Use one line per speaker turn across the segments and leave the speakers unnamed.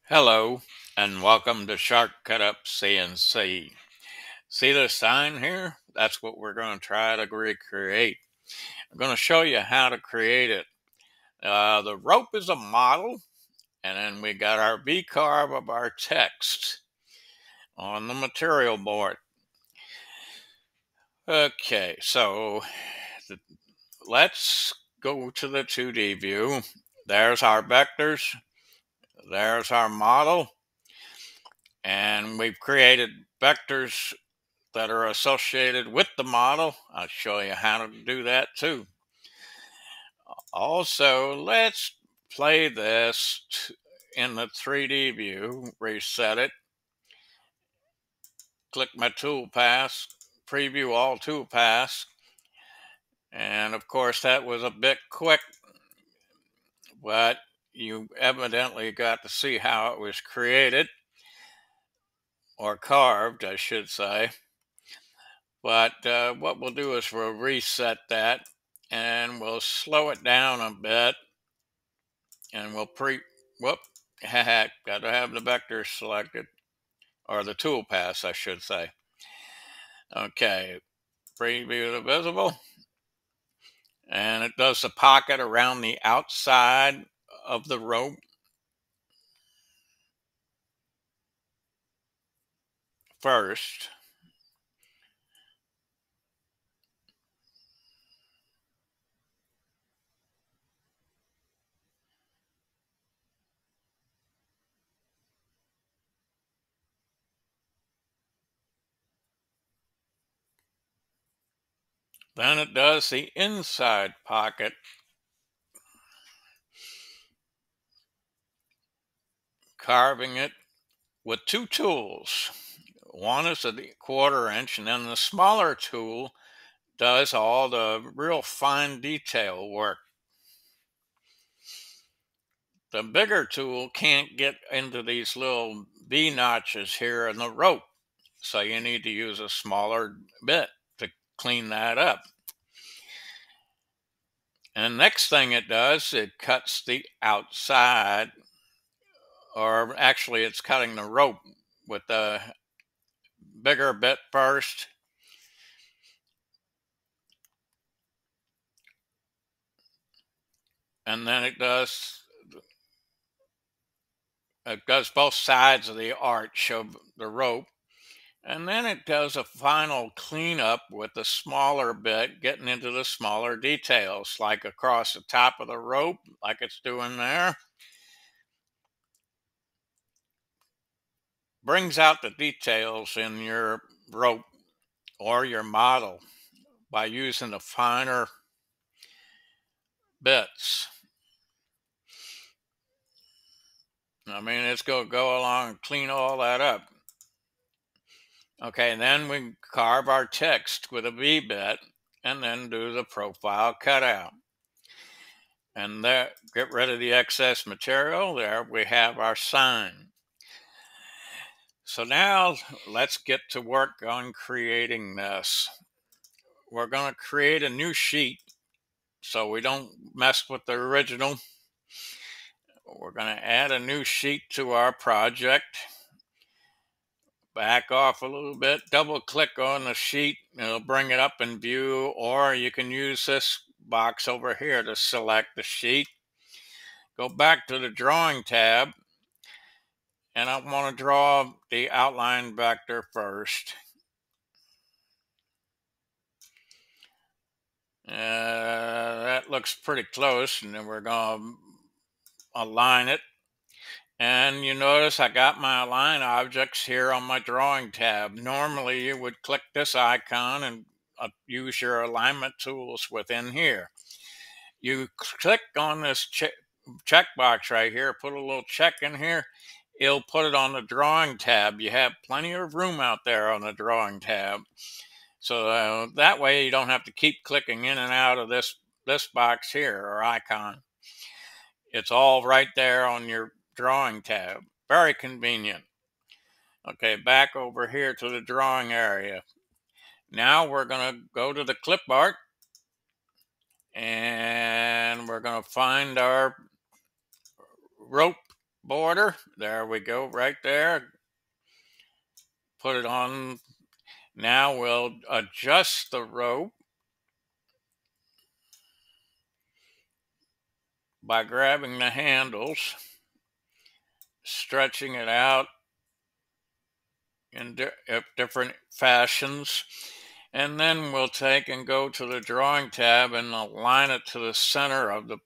Hello, and welcome to Shark Cut Up CNC. See this sign here? That's what we're going to try to recreate. I'm going to show you how to create it. The rope is a model, and then we got our V-carve of our text on the material board. Okay, so th- let's go to the 2D view. There's our vectors. There's our model. And we've created vectors that are associated with the model. I'll show you how to do that too. Also, let's play this in the 3D view, reset it, click my toolpath, preview all toolpaths, and of course that was a bit quick, but you evidently got to see how it was created, or carved, I should say. But what we'll do is we'll reset that and we'll slow it down a bit and we'll whoop, got to have the vector selected, or the toolpath, I should say. Okay, preview the visible, and it does the pocket around the outside of the rope first. Then it does the inside pocket, carving it with two tools. One is the 1/4 inch, and then the smaller tool does all the real fine detail work. The bigger tool can't get into these little V notches here in the rope, so you need to use a smaller bit to clean that up. And next thing it does, it cuts the outside, or actually it's cutting the rope with the bigger bit first. And then it does both sides of the arch of the rope. And then it does a final cleanup with the smaller bit, getting into the smaller details, like across the top of the rope, like it's doing there. Brings out the details in your rope or your model by using the finer bits. I mean, it's going to go along and clean all that up. Okay, and then we carve our text with a V bit and then do the profile cutout. And there, get rid of the excess material. There we have our sign. So now let's get to work on creating this. We're going to create a new sheet so we don't mess with the original. We're going to add a new sheet to our project. Back off a little bit, double click on the sheet, it'll bring it up in view, or you can use this box over here to select the sheet. Go back to the drawing tab, and I want to draw the outline vector first. That looks pretty close, and then we're going to align it. And you notice I got my align objects here on my drawing tab. Normally you would click this icon and use your alignment tools within here. You click on this check box right here, put a little check in here, it'll put it on the drawing tab. You have plenty of room out there on the drawing tab. So that way you don't have to keep clicking in and out of this box here, or icon. It's all right there on your drawing tab. Very convenient. Okay, back over here to the drawing area. Now we're going to go to the clip art, and we're going to find our rope border. There we go, right there. Put it on. Now we'll adjust the rope by grabbing the handles, stretching it out in different fashions. And then we'll take and go to the drawing tab and align it to the center of the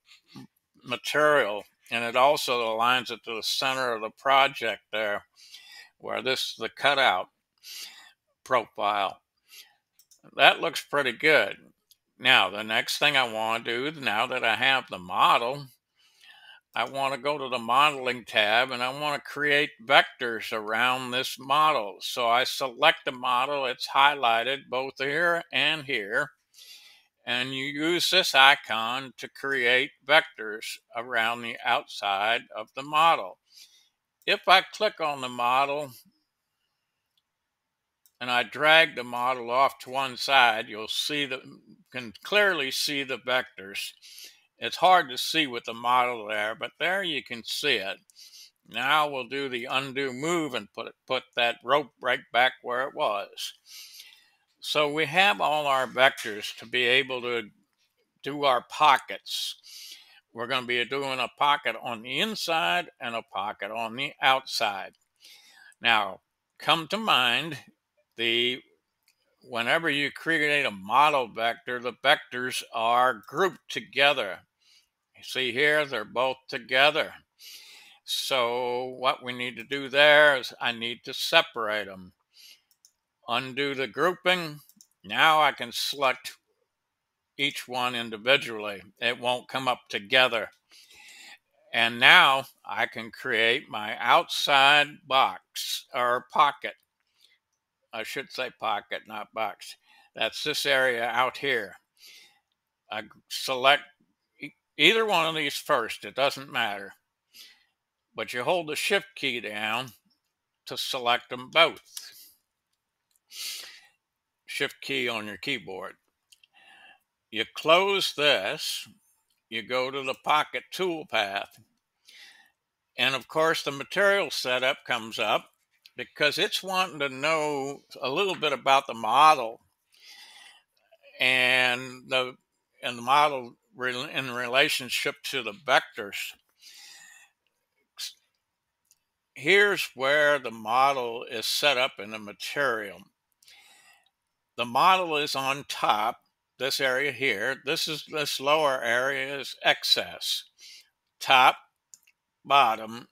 material. And it also aligns it to the center of the project there, where this is the cutout profile. That looks pretty good. Now, the next thing I want to do, now that I have the model, I want to go to the modeling tab and I want to create vectors around this model. So I select the model, it's highlighted both here and here. And you use this icon to create vectors around the outside of the model. If I click on the model and I drag the model off to one side, you'll see can clearly see the vectors. It's hard to see with the model there, but there you can see it. Now we'll do the undo move and put that rope right back where it was. So we have all our vectors to be able to do our pockets. We're going to be doing a pocket on the inside and a pocket on the outside. Now, come to mind, whenever you create a model vector, the vectors are grouped together. You see here, they're both together. So what we need to do there is I need to separate them. Undo the grouping. Now I can select each one individually. It won't come up together. And now I can create my outside box or pocket. I should say pocket, not box. That's this area out here. I select either one of these first, it doesn't matter. But you hold the shift key down to select them both. Shift key on your keyboard. You close this, you go to the pocket toolpath, and of course the material setup comes up because it's wanting to know a little bit about the model and the model in relationship to the vectors. Here's where the model is set up in the material. The model is on top, this area here. This lower area is excess. Top, bottom.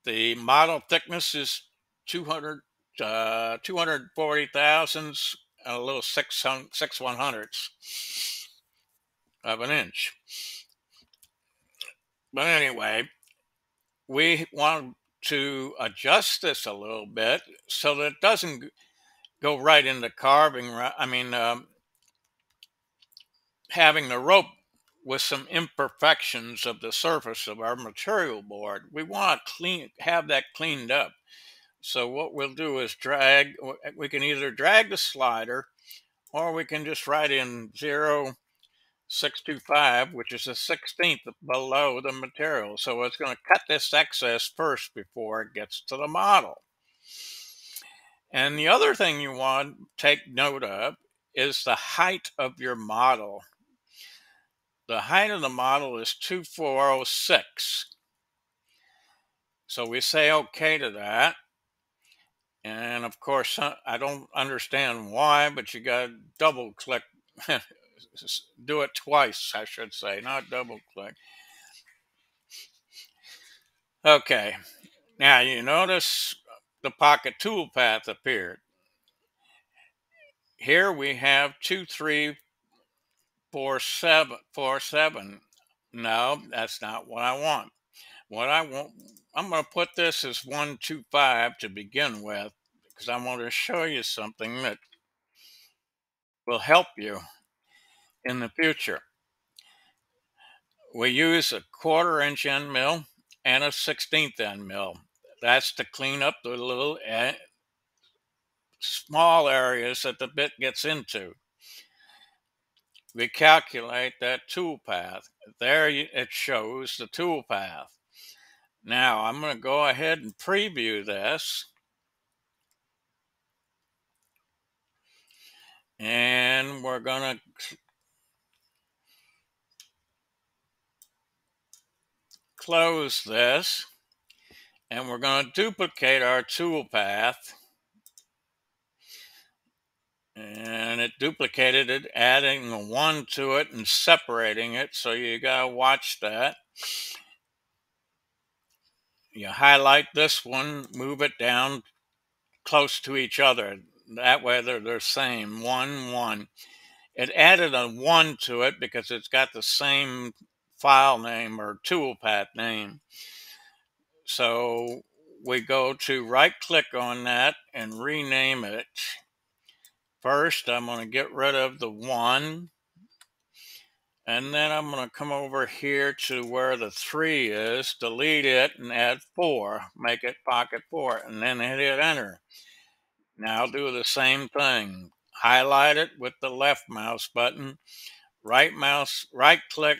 The model thickness is 240 thousandths, a little 6/100ths of an inch. But anyway, we want to adjust this a little bit so that it doesn't go right into carving. Having the rope with some imperfections of the surface of our material board. We want to have that cleaned up. So what we'll do is we can either drag the slider or we can just write in 0.625, which is a 16th below the material. So it's going to cut this excess first before it gets to the model. And the other thing you want to take note of is the height of your model. The height of the model is 2406. So we say okay to that. And of course, I don't understand why, but you got to double click. Do it twice, I should say, not double click. Okay. Now you notice the pocket toolpath appeared. Here we have 234747. No, that's not what I want. What I want, I'm going to put this as 125 to begin with because I want to show you something that will help you in the future. We use a 1/4 inch end mill and a 1/16 end mill. That's to clean up the little small areas that the bit gets into. We calculate that tool path. There it shows the tool path. Now I'm going to go ahead and preview this. And we're going to close this. And we're going to duplicate our toolpath. And it duplicated it, adding a 1 to it and separating it. So you got to watch that. You highlight this one, move it down close to each other. That way they're the same, 1, 1. It added a 1 to it because it's got the same file name or toolpath name. So we go to right click on that and rename it. First, I'm going to get rid of the 1. And then I'm going to come over here to where the 3 is, delete it, and add 4. Make it pocket 4, and then hit enter. Now do the same thing. Highlight it with the left mouse button, right click,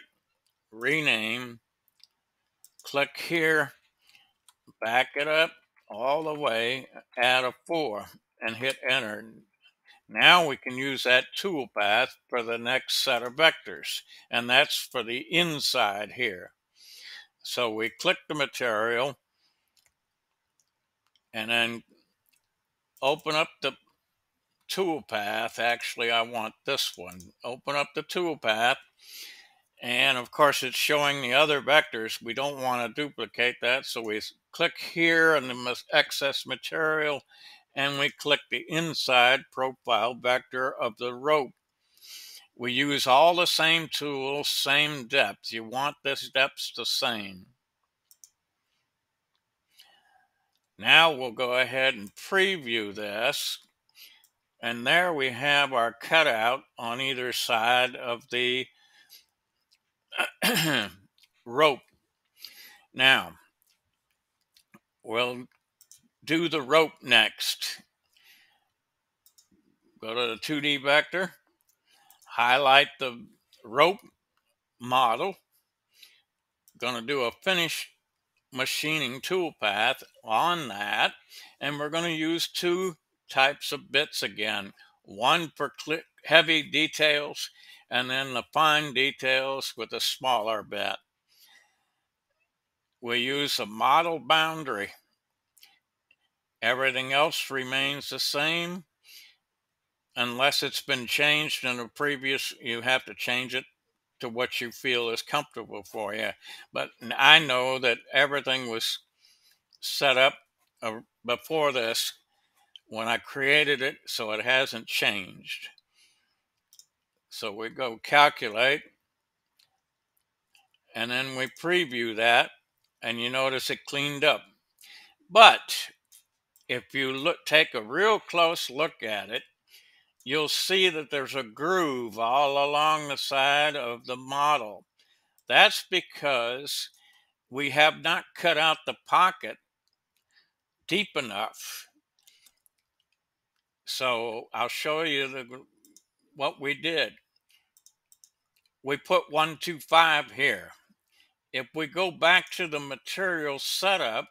rename, click here, back it up all the way, add a 4, and hit enter. Now we can use that toolpath for the next set of vectors, and that's for the inside here. So we click the material and then open up the toolpath. Actually, I want this one. Open up the toolpath, and of course it's showing the other vectors. We don't want to duplicate that, so we click here on the excess material, and we click the inside profile vector of the rope. We use all the same tools, same depth. You want this depth the same. Now we'll go ahead and preview this. And there we have our cutout on either side of the rope. Now, we'll do the rope next. Go to the 2D vector, highlight the rope model. Going to do a finish machining toolpath on that, and we're going to use 2 types of bits again. One for heavy details, and then the fine details with a smaller bit. We use a model boundary. Everything else remains the same unless it's been changed in a previous. You have to change it to what you feel is comfortable for you. But I know that everything was set up before this when I created it, so it hasn't changed. So we go calculate, and then we preview that, and you notice it cleaned up. But if you take a real close look at it, you'll see that there's a groove all along the side of the model. That's because we have not cut out the pocket deep enough. So I'll show you what we did. We put 125 here. If we go back to the material setup,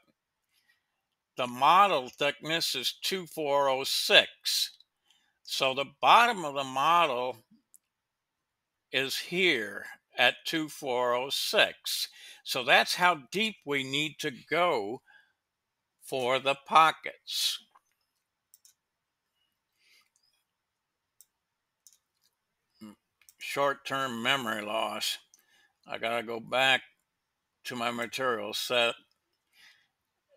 the model thickness is 2406. So the bottom of the model is here at 2406. So that's how deep we need to go for the pockets. Short-term memory loss. I gotta go back to my material set.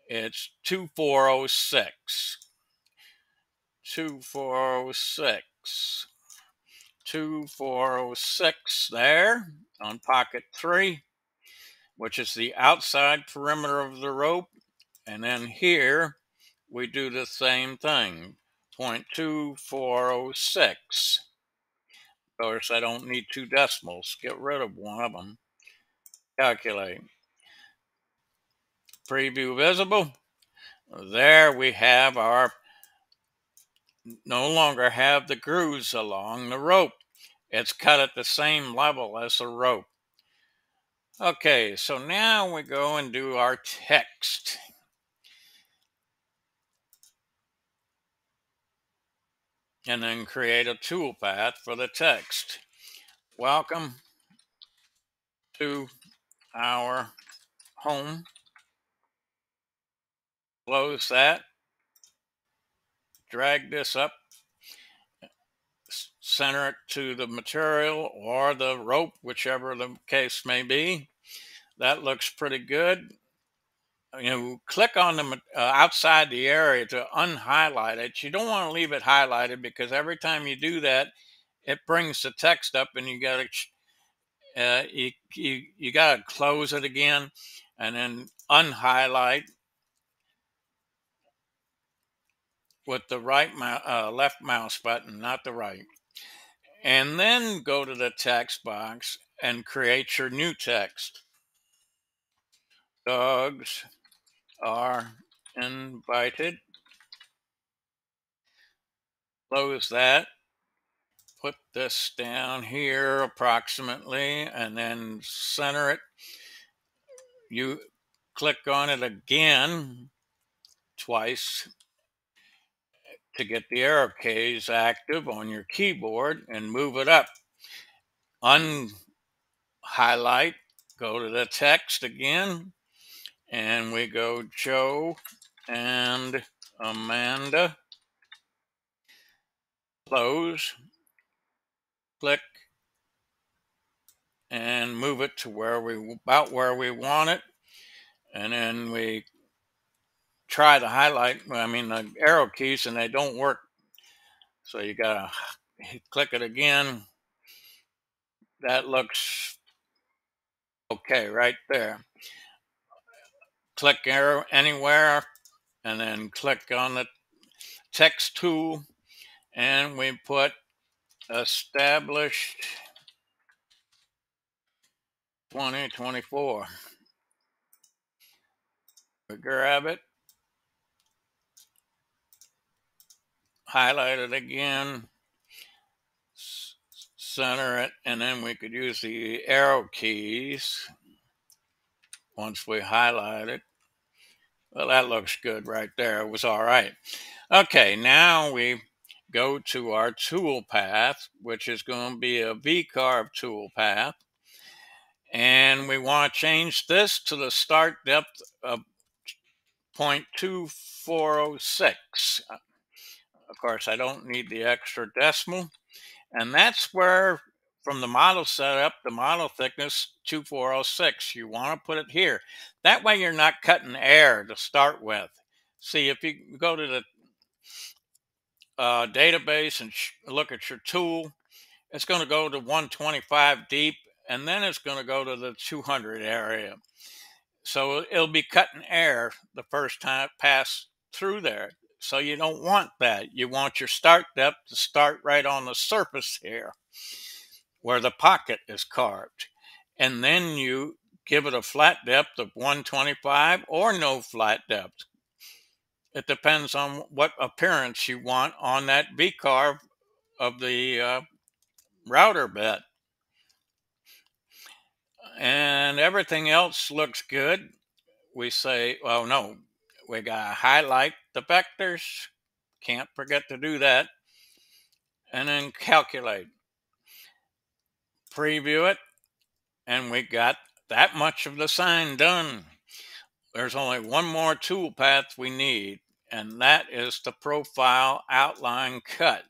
It's 2406. 2406. 2406 there on pocket 3, which is the outside perimeter of the rope. And then here we do the same thing, 0.2406. Of course, I don't need 2 decimals. Get rid of one of them. Calculate. Preview visible. There we have no longer have the grooves along the rope. It's cut at the same level as the rope. Okay, so now we go and do our text. And then create a toolpath for the text. Welcome to our home. Close that. Drag this up. Center it to the material or the rope, whichever the case may be. That looks pretty good. Click on the outside the area to unhighlight it. You don't want to leave it highlighted because every time you do that, it brings the text up, and you got to you got to close it again, and then unhighlight with the left mouse button, not the right, and then go to the text box and create your new text. Dogs are invited. Close that. Put this down here approximately, and then center it. You click on it again twice to get the arrow keys active on your keyboard and move it up. Unhighlight, go to the text again, and we go Joe and Amanda. Close, click, and move it to about where we want it. And then we try to highlight, the arrow keys, and they don't work. So you gotta click it again. That looks okay right there. Click arrow anywhere, and then click on the text tool, and we put established 2024. We grab it, highlight it again, center it, and then we could use the arrow keys once we highlight it. Well, that looks good right there. It was all right. Okay, now we go to our tool path, which is going to be a V-carve tool path. And we want to change this to the start depth of 0.2406. Of course, I don't need the extra decimal. And that's where, from the model setup, the model thickness 2406, you want to put it here. That way you're not cutting air to start with. See, if you go to the database and look at your tool, it's going to go to 125 deep, and then it's going to go to the 200 area. So it'll be cutting air the first time it pass through there. So you don't want that. You want your start depth to start right on the surface here where the pocket is carved. And then you give it a flat depth of 125 or no flat depth. It depends on what appearance you want on that V-carve of the router bed. And everything else looks good. We say, well, no, we got to highlight the vectors. Can't forget to do that. And then calculate. Preview it. And we got that much of the sign done. There's only one more tool path we need, and that is the profile outline cut.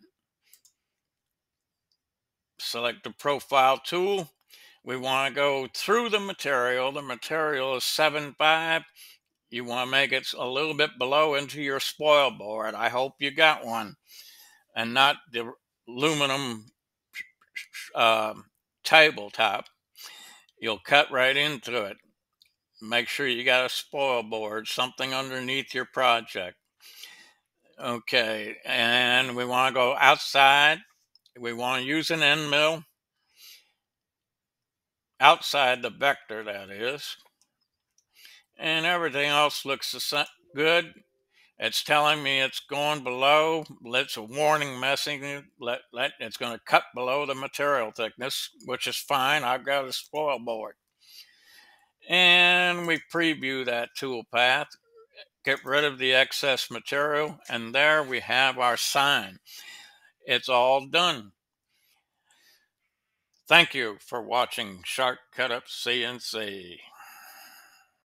Select the profile tool. We want to go through the material. The material is 7.5. You want to make it a little bit below into your spoil board. I hope you got one, and not the aluminum tabletop. You'll cut right into it. Make sure you got a spoil board, something underneath your project. Okay, and we want to go outside. We want to use an end mill outside the vector, that is. And everything else looks good. It's telling me it's going below. It's a warning message. It's going to cut below the material thickness, which is fine. I've got a spoil board. And we preview that toolpath, get rid of the excess material, and there we have our sign. It's all done. Thank you for watching Shark Cut Up CNC.